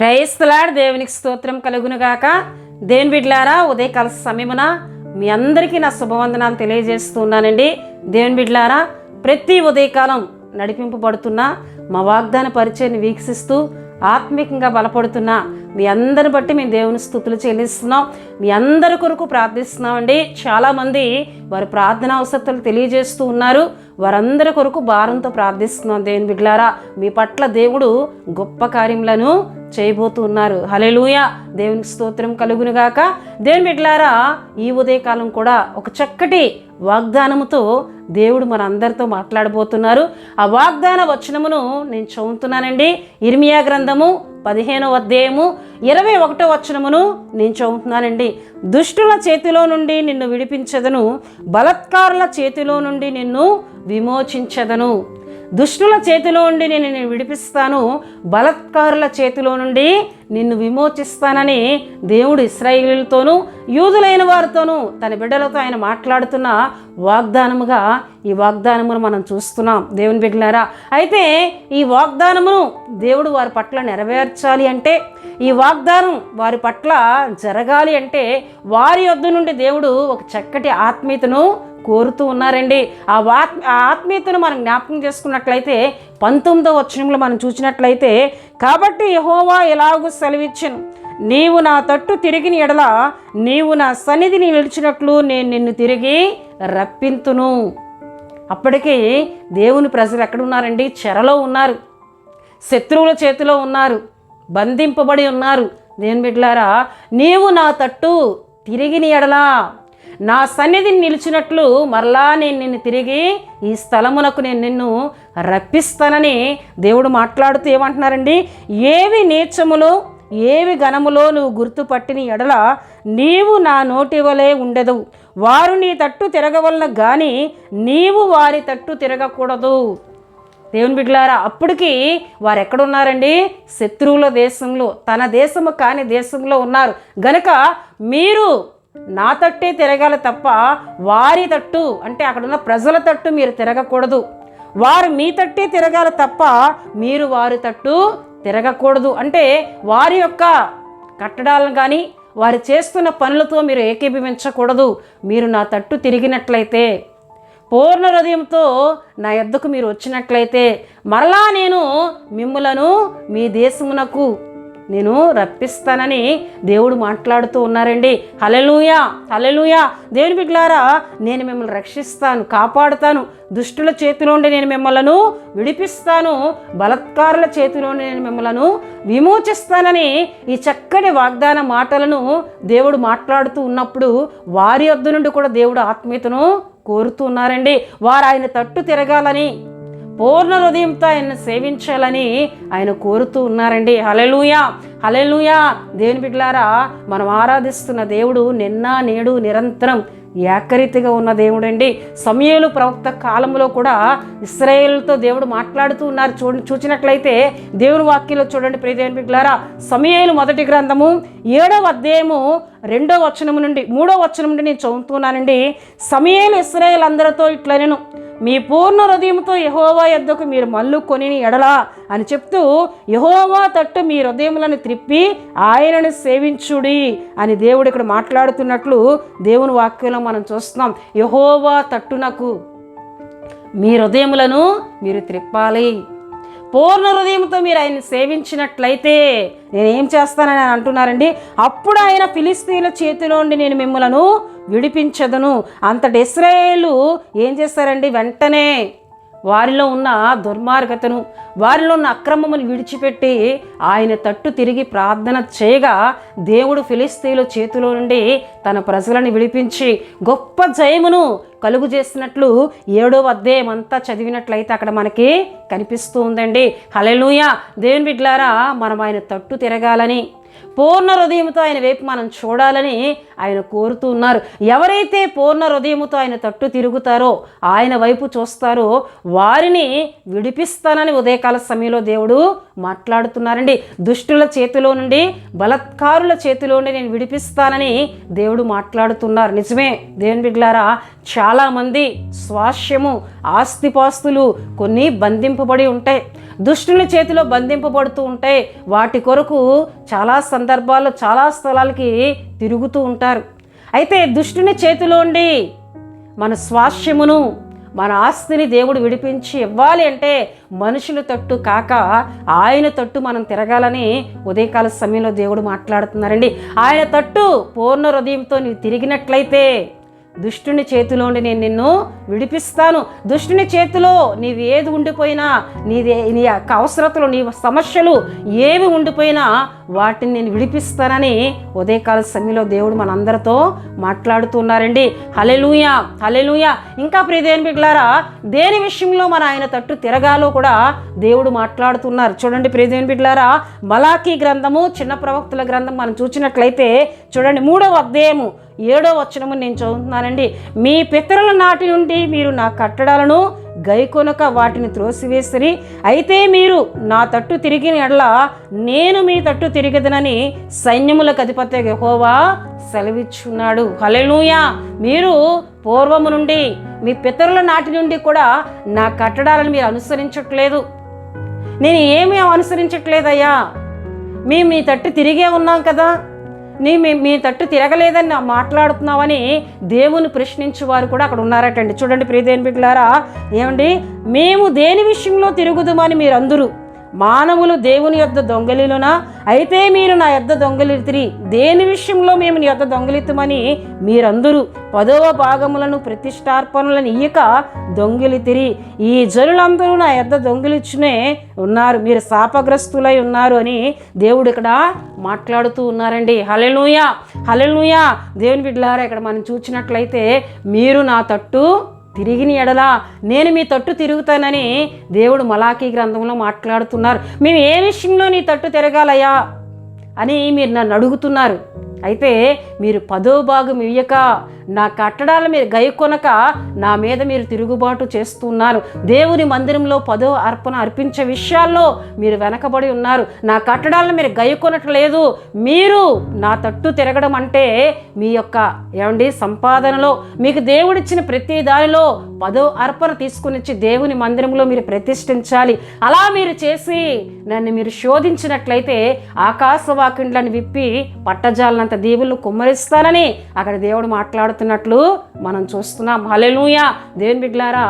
Praise the lord. దేవునికి స్తోత్రం కలుగునుగాక. దేవుని బిడ్డలారా, ఉదయకాల సమయమున మీ అందరికీ నా శుభవందనాలు తెలియజేస్తున్నానండి. దేవుని బిడ్డలారా, ప్రతి ఉదయకాలం నడిపింపబడుతున్న మా వాగ్దాన పరిచయాన్ని వీక్షిస్తూ ఆత్మీకంగా బలపడుతున్న మీ అందరిని బట్టి మేము దేవుని స్తుతులు చెల్లిస్తున్నాం. మీ అందరి కొరకు ప్రార్థిస్తున్నామండి. చాలామంది వారి ప్రార్థన అవసరతలు తెలియజేస్తూ ఉన్నారు. వారందరి కొరకు భారంతో ప్రార్థిస్తున్నాం. దేవుని బిడ్డలారా, మీ పట్ల దేవుడు గొప్ప కార్యములను చేయబోతున్నారు. హల్లెలూయా. దేవునికి స్తోత్రం కలుగునుగాక. దేవుని బిడ్డలారా, ఈ ఉదయకాలం కూడా ఒక చక్కటి వాగ్దానముతో దేవుడు మన అందరితో మాట్లాడబోతున్నారు. ఆ వాగ్దాన వచనమును నేను చదువుతున్నానండి. ఇర్మియా గ్రంథము 15వ అధ్యాయము 21వ వచనమును నేను చదువుతున్నానండి. దుష్టుల చేతిలో నుండి నిన్ను విడిపించదను, బలాత్కారుల చేతిలో నుండి నిన్ను విమోచించదను. దుష్టుల చేతిలో నుండి నేను నిన్ను విడిపిస్తాను, బలాత్కారుల చేతిలో నుండి నిన్ను విమోచిస్తానని దేవుడు ఇశ్రాయేలీయులతోనూ యూదులైన వారితోనూ తన బిడ్డలతో ఆయన మాట్లాడుతున్న వాగ్దానముగా ఈ వాగ్దానమును మనం చూస్తున్నాం. దేవుని బిడ్డలారా, అయితే ఈ వాగ్దానమును దేవుడు వారి పట్ల నెరవేర్చాలి అంటే, ఈ వాగ్దానం వారి పట్ల జరగాలి అంటే వారి యొద్ద నుండి దేవుడు ఒక చక్కటి ఆత్మీయతను కోరుతూ ఉన్నారండి. ఆ ఆత్మీయతను మనం జ్ఞాపకం చేసుకున్నట్లయితే 19వ వచనంలో మనం చూసినట్లయితే, కాబట్టి యెహోవా ఎలాగూ సెలవిచ్చెను, నీవు నా తట్టు తిరిగిన ఎడల నీవు నా సన్నిధిని నిలిచినట్లు నేను నిన్ను తిరిగి రప్పింతును. అప్పటికి దేవుని ప్రజలు ఎక్కడున్నారండి? చెరలో ఉన్నారు, శత్రువుల చేతిలో ఉన్నారు, బంధింపబడి ఉన్నారు. దేవుని బిడ్డలారా, నీవు నా తట్టు తిరిగిన ఎడల నా సన్నిధిని నిలిచినట్లు మరలా నేను నిన్ను తిరిగి ఈ స్థలమునకు నేను నిన్ను రప్పిస్తానని దేవుడు మాట్లాడుతూ ఏమంటున్నారండి? ఏవి నీచములో ఏవి ఘనములో నువ్వు గుర్తుపట్టిన ఎడల నీవు నా నోటి వలె ఉండెదవు. వారు నీ తట్టు తిరగవలన గాని నీవు వారి తట్టు తిరగకూడదు. దేవుని బిడ్డలారా, అప్పటికి వారు ఎక్కడున్నారండి? శత్రువుల దేశంలో, తన దేశము కాని దేశంలో ఉన్నారు. గనుక మీరు నా తట్టే తిరగాలి తప్ప వారి తట్టు, అంటే అక్కడున్న ప్రజల తట్టు మీరు తిరగకూడదు. వారు మీ తట్టే తిరగాలి తప్ప మీరు వారి తట్టు తిరగకూడదు. అంటే వారి యొక్క కట్టడాలను కానీ వారు చేస్తున్న పనులతో మీరు ఏకీభవించకూడదు. మీరు నా తట్టు తిరిగినట్లయితే, పూర్ణ హృదయంతో నా యొద్దకు మీరు వచ్చినట్లయితే మరలా నేను మిమ్ములను మీ దేశమునకు నేను రప్పిస్తానని దేవుడు మాట్లాడుతూ ఉన్నారండి. హల్లెలూయా, హల్లెలూయా. దేవుని బిడ్డలారా, నేను మిమ్మల్ని రక్షిస్తాను, కాపాడుతాను. దుష్టుల చేతిలోండి నేను మిమ్మలను విడిపిస్తాను, బలాత్కారుల చేతిలోండి నేను మిమ్మలను విమోచిస్తానని ఈ చక్కటి వాగ్దాన మాటలను దేవుడు మాట్లాడుతూ ఉన్నప్పుడు వారి యొద్ద నుండి కూడా దేవుడు ఆత్మీయతను కోరుతూ ఉన్నారండి. వారు ఆయన తట్టు తిరగాలని, పూర్ణ హృదయంతో ఆయన్ని సేవించాలని ఆయన కోరుతూ ఉన్నారండి. హల్లెలూయా, హల్లెలూయా. దేవుని బిడ్డలారా, మనం ఆరాధిస్తున్న దేవుడు నిన్న నేడు నిరంతరం ఏకరీతిగా ఉన్న దేవుడండి. సమూయేలు ప్రవక్త కాలంలో కూడా ఇశ్రాయేలుతో దేవుడు మాట్లాడుతూ ఉన్నారు. చూసినట్లయితే దేవుని వాక్యంలో చూడండి ప్రియ దేవుని బిడ్డలారా, సమూయేలు మొదటి గ్రంథము 7వ అధ్యాయము 2వ వచనం నుండి 3వ వచనం నుండి నేను చదువుతున్నానండి. సమూయేలు ఇశ్రాయేలు అందరితో ఇట్లా నేను, మీ పూర్ణ హృదయంతో యెహోవా యొద్దకు మీరు మల్లుకొని ఎడలా అని చెప్తూ, యెహోవా తట్టు మీ హృదయములను త్రిప్పి ఆయనను సేవించుడి అని దేవుడు ఇక్కడ మాట్లాడుతున్నట్లు దేవుని వాక్యంలో మనం చూస్తున్నాం. యెహోవా తట్టునకు మీ హృదయములను మీరు త్రిప్పాలి. పూర్ణ హృదయంతో మీరు ఆయన్ని సేవించినట్లయితే నేనేం చేస్తానని అంటున్నారండి. అప్పుడు ఆయన ఫిలిష్తీయుల చేతిలో నుండి నేను మిమ్మలను విడిపించదను. అంతటి ఇశ్రాయేలు ఏం చేస్తారండి? వెంటనే వారిలో ఉన్న దుర్మార్గతను, వారిలో ఉన్న అక్రమమును విడిచిపెట్టి ఆయన తట్టు తిరిగి ప్రార్థన చేయగా దేవుడు ఫిలిష్తీయుల చేతిలో నుండి తన ప్రజలను విడిపించి గొప్ప జయమును కలుగు చేసినట్లు 7వ అధ్యాయం అంతా చదివినట్లయితే అక్కడ మనకి కనిపిస్తూ ఉందండి. హల్లెలూయా. దేవుని బిడ్డలారా, మనం ఆయన తట్టు తిరగాలని, పూర్ణ హృదయంతో ఆయన వైపు మనం చూడాలని ఆయన కోరుతూ ఉన్నారు. ఎవరైతే పూర్ణ హృదయముతో ఆయన తట్టు తిరుగుతారో, ఆయన వైపు చూస్తారో వారిని విడిపిస్తానని ఉదయకాల సమయంలో దేవుడు మాట్లాడుతున్నారండి. దుష్టుల చేతిలో నుండి, బలాత్కారుల చేతిలో నుండి నేను విడిపిస్తానని దేవుడు మాట్లాడుతున్నారు. నిజమే దేవుని బిడ్డలారా, చాలామంది స్వాస్యము ఆస్తిపాస్తులు కొన్ని బంధింపబడి ఉంటాయి, దుష్టుల చేతిలో బంధింపబడుతూ ఉంటాయి. వాటి కొరకు చాలా సందర్భాల్లో చాలా స్థలాలకి తిరుగుతూ ఉంటారు. అయితే దుష్టుని చేతిలో ఉండి మన స్వాస్థ్యమును మన ఆస్తిని దేవుడు విడిపించి ఇవ్వాలి అంటే మనుషుల తట్టు కాక ఆయన తట్టు మనం తిరగాలని ఉదయకాల సమయంలో దేవుడు మాట్లాడుతున్నారండి. ఆయన తట్టు పూర్ణ హృదయంతో నీవు తిరిగినట్లయితే దుష్టుని చేతిలోండి నేను నిన్ను విడిపిస్తాను. దుష్టుని చేతిలో నీవు ఏది ఉండిపోయినా, నీ యొక్క అవసరతలు, నీ సమస్యలు ఏవి ఉండిపోయినా వాటిని నేను విడిపిస్తానని ఉదయకాల సమయంలో దేవుడు మనందరితో మాట్లాడుతున్నారండి. హల్లెలూయా, హల్లెలూయా. ఇంకా ప్రియ దేవుని బిడ్డలారా, దేని విషయంలో మన ఆయన తట్టు తిరగాలో కూడా దేవుడు మాట్లాడుతున్నారు. చూడండి ప్రియ దేవుని బిడ్డలారా, మలాకీ గ్రంథము, చిన్న ప్రవక్తల గ్రంథం మనం చూసినట్లయితే చూడండి 3వ అధ్యాయము 7వ వచనము నేను చదువుతున్నానండి. మీ పితరుల నాటి నుండి మీరు నా కట్టడాలను గైకొనక వాటిని త్రోసివేసిరి. అయితే మీరు నా తట్టు తిరిగిన ఎడల నేను మీ తట్టు తిరిగదనని సైన్యములకు అధిపతి యెహోవా సెలవిచ్చున్నాడు. హల్లెలూయా. మీరు పూర్వము నుండి మీ పితరుల నాటి నుండి కూడా నా కట్టడాలను మీరు అనుసరించట్లేదు. నేను ఏమీ అనుసరించట్లేదయ్యా, మేము మీ తట్టు తిరిగే ఉన్నాం కదా, మీ తట్టు తిరగలేదని మాట్లాడుతున్నావని దేవుని ప్రశ్నించేవారు కూడా అక్కడ ఉన్నారటండి. చూడండి ప్రియ దేవుని బిడ్డలారా, ఏమండి, మేము దేని విషయంలో తిరుగుదుమని మీరందరూ మానవులు దేవుని యొద్ద దొంగలిలునా? అయితే మీరు నా యొద్ద దొంగలితిరి. దేని విషయంలో మేము నీ యొద్ద దొంగలితుమని మీరందరూ 10వ భాగములను ప్రతిష్టార్పణలను ఇయ్యక దొంగిలితిరి. ఈ జనులందరూ నా యొద్ద దొంగిలిచ్చునే ఉన్నారు, మీరు శాపగ్రస్తులై ఉన్నారు అని దేవుడు ఇక్కడ మాట్లాడుతూ ఉన్నారండి. హల్లెలూయా, హల్లెలూయా. దేవుని బిడ్డలారా, ఇక్కడ మనం చూసినట్లయితే మీరు నా తట్టు తిరిగిన ఎడల నేను మీ తట్టు తిరుగుతానని దేవుడు మలాకీ గ్రంథంలో మాట్లాడుతున్నారు. మేము ఏ విషయంలో నీ తట్టు తిరగాలయ్యా అని మీరు నన్ను అడుగుతున్నారు. అయితే మీరు 10వ భాగం ఇయ్యక నా కట్టడాల మీరు గైకొనక నా మీద మీరు తిరుగుబాటు చేస్తున్నారు. దేవుని మందిరంలో 10వ అర్పణ అర్పించే విషయాల్లో మీరు వెనకబడి ఉన్నారు. నా కట్టడాలను మీరు గైకొనట్లేదు. మీరు నా తట్టు తిరగడం అంటే మీ యొక్క సంపాదనలో మీకు దేవుడిచ్చిన ప్రతి దానిలో 10వ అర్పణ తీసుకుని వచ్చి దేవుని మందిరంలో మీరు ప్రతిష్ఠించాలి. అలా మీరు చేసి నన్ను మీరు శోధించినట్లయితే ఆకాశవాకిండ్లను విప్పి పట్టజాలనంత దేవుళ్ళు కుమ్మరిస్తానని అక్కడ దేవుడు మాట్లాడుతున్నట్లు మనం చూస్తున్నాం. హల్లెలూయా. దేవుని బిడ్డలారా,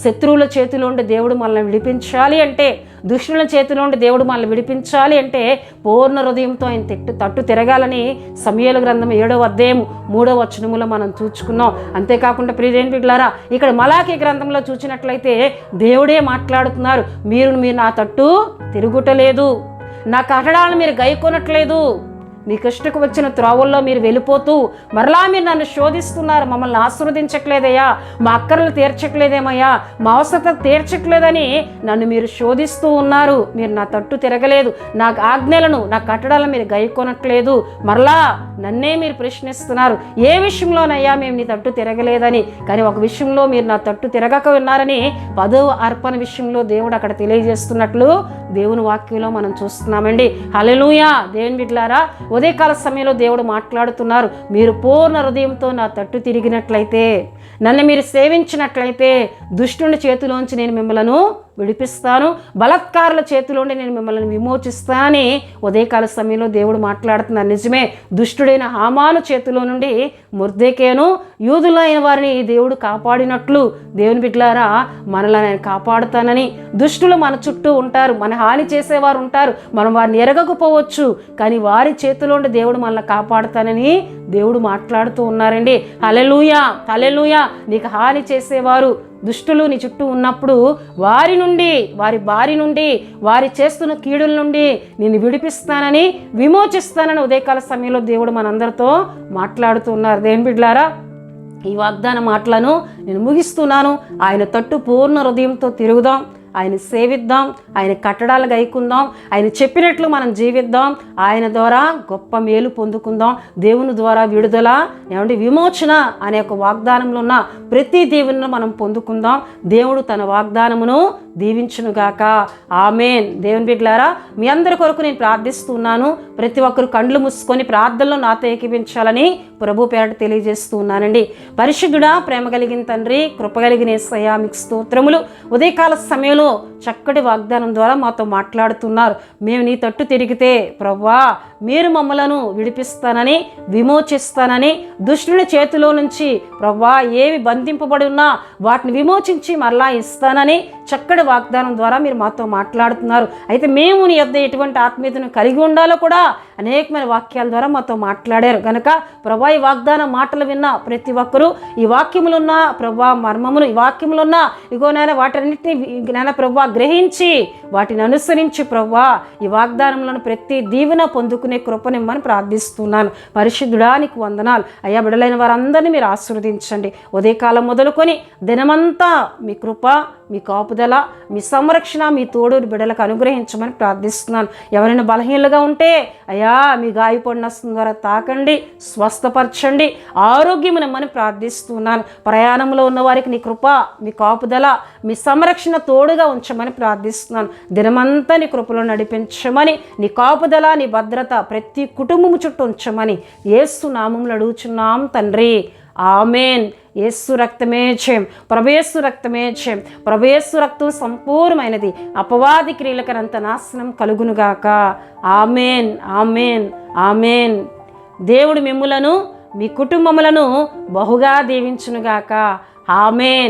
శత్రువుల చేతిలో ఉండి దేవుడు మనల్ని విడిపించాలి అంటే, దుష్టుల చేతిలో ఉండి దేవుడు మనల్ని విడిపించాలి అంటే పూర్ణ హృదయంతో ఆయన తట్టు తిరగాలని సమూయేలు గ్రంథం 7వ అధ్యాయం 3వ వచనములో మనం చూచుకున్నాం. అంతేకాకుండా ప్రియ దేవుని బిడ్డలారా, ఇక్కడ మలాకీ గ్రంథంలో చూసినట్లయితే దేవుడే మాట్లాడుతున్నారు. మీరు నా తట్టు తిరుగుటలేదు, నా కట్టడాలను మీరు గైకొనట్లేదు, మీ కష్టకు వచ్చిన త్రోవల్లో మీరు వెళ్ళిపోతూ మరలా మీరు నన్ను శోధిస్తున్నారు. మమ్మల్ని ఆశీర్వదించట్లేదయ్యా, మా అక్కర్లు తీర్చట్లేదేమయ్యా, మా అవసరత తీర్చట్లేదని నన్ను మీరు శోధిస్తూ ఉన్నారు. మీరు నా తట్టు తిరగలేదు, నా ఆజ్ఞలను నా కట్టడాలను మీరు గైకొనట్లేదు, మరలా నన్నే మీరు ప్రశ్నిస్తున్నారు. ఏ విషయంలోనయ్యా మేము నీ తట్టు తిరగలేదని? కానీ ఒక విషయంలో మీరు నా తట్టు తిరగక ఉన్నారని 10వ అర్పణ విషయంలో దేవుడు అక్కడ తెలియజేస్తున్నట్లు దేవుని వాక్యంలో మనం చూస్తున్నామండి. హల్లెలూయా. దేవుని బిడ్డలారా, ఉదయకాల సమయంలో దేవుడు మాట్లాడుతున్నారు. మీరు పూర్ణ హృదయంతో నా తట్టు తిరిగినట్లయితే, నన్ను మీరు సేవించినట్లయితే దుష్టుని చేతిలోంచి నేను మిమ్మల్ని విడిపిస్తాను, బలత్కారుల చేతిలోండి నేను మిమ్మల్ని విమోచిస్తానని ఉదయకాల సమయంలో దేవుడు మాట్లాడుతున్నారు. నిజమే, దుష్టుడైన హామాను చేతిలో నుండి మొర్దెకైను యూదులైన వారిని దేవుడు కాపాడినట్లు దేవుని బిడ్డలారా మనల్ని నేను కాపాడుతానని. దుష్టులు మన చుట్టూ ఉంటారు, మన హాని చేసేవారు ఉంటారు, మనం వారిని ఎరగకపోవచ్చు, కానీ వారి చేతిలోండి దేవుడు మనల్ని కాపాడుతానని దేవుడు మాట్లాడుతూ ఉన్నారండి. హల్లెలూయా, హల్లెలూయా. నీకు హాని చేసేవారు దుష్టులు నీ చుట్టూ ఉన్నప్పుడు వారి నుండి, వారి బారి నుండి, వారి చేస్తున్న కీడుల నుండి నేను విడిపిస్తానని, విమోచిస్తానని ఉదయకాల సమయంలో దేవుడు మనందరితో మాట్లాడుతూ ఉన్నారు. దేవుని బిడ్డలారా, ఈ వాగ్దాన మాటలను నేను ముగిస్తున్నాను. ఆయన తట్టు పూర్ణ హృదయంతో తిరుగుదాం, ఆయన సేవిద్దాం, ఆయన కట్టడాలు గైకుందాం, ఆయన చెప్పినట్లు మనం జీవిద్దాం, ఆయన ద్వారా గొప్ప మేలు పొందుకుందాం, దేవుని ద్వారా విడుదల విమోచన అనే ఒక వాగ్దానంలో ఉన్న ప్రతి దీవెనను మనం పొందుకుందాం. దేవుడు తన వాగ్దానమును దీవించునుగాక. ఆమేన్. దేవుని బిడ్డలారా, మీ అందరి కొరకు నేను ప్రార్థిస్తున్నాను. ప్రతి ఒక్కరు కండ్లు మూసుకొని ప్రార్థనలో నాతో ఏకీపించాలని ప్రభు పేరట తెలియజేస్తున్నానండి. పరిశుద్ధుడా, ప్రేమ కలిగిన తండ్రి, కృప కలిగిన యేసయ్యా, మీకు స్తోత్రములు. ఉదయకాల సమయంలో చక్కటి వాగ్దానం ద్వారా మాతో మాట్లాడుతున్నారు. మేము నీ తట్టు తిరిగితే ప్రభువా మీరు మమ్మలను విడిపిస్తానని, విమోచిస్తానని, దుష్టుని చేతిలో నుంచి ప్రభువా ఏవి బంధింపబడి ఉన్నా వాటిని విమోచించి మరలా ఇస్తానని చక్కటి వాగ్దానం ద్వారా మీరు మాతో మాట్లాడుతున్నారు. అయితే మేము నీ యొద్ద ఎటువంటి ఆత్మీయతను కలిగి ఉండాలో కూడా అనేకమైన వాక్యాల ద్వారా మాతో మాట్లాడారు కనుక ప్రభా ఈ వాగ్దాన మాటలు విన్న ప్రతి ఒక్కరూ ఈ వాక్యములున్న ప్రభా మర్మమును, ఈ వాక్యములున్న ఇగో నాయన వాటన్నిటిని నాయన ప్రభా గ్రహించి వాటిని అనుసరించి ప్రభా ఈ వాగ్దానంలోని ప్రతి దీవెన పొందుకునే కృపనిమ్మని ప్రార్థిస్తున్నాను. పరిశుద్ధుడా, నీకు వందనాలు అయ్యా. బిడలైన వారందరినీ మీరు ఆశీర్వదించండి. ఉదయకాలం మొదలుకొని దినమంతా మీ కృప, మీ కాపుదల, మీ సంరక్షణ, మీ తోడు బిడ్డలకు అనుగ్రహించమని ప్రార్థిస్తున్నాను. ఎవరైనా బలహీనలుగా ఉంటే అయ్యా మీ గాయపడిన ద్వారా తాకండి, స్వస్థపరచండి, ఆరోగ్యమునిమ్మని ప్రార్థిస్తున్నాను. ప్రయాణంలో ఉన్న వారికి నీ కృప, మీ కాపుదల, మీ సంరక్షణ తోడుగా ఉంచమని ప్రార్థిస్తున్నాను. దినమంతా నీ కృపలో నడిపించమని, నీ కాపుదల, నీ భద్రత ప్రతి కుటుంబము చుట్టూ ఉంచమని యేసు నామములో అడుగుచున్నాం తండ్రి. ఆమేన్. యేసు రక్తమే జయం, ప్రభు రక్తమే జయం, ప్రభు రక్తం సంపూర్ణమైనది. అపవాది క్రియలకనంత నాశనం కలుగునుగాక. ఆమేన్, ఆమేన్, ఆమేన్. దేవుడు మిమ్ములను, మీ కుటుంబములను బహుగా దీవించునుగాక. ఆమేన్.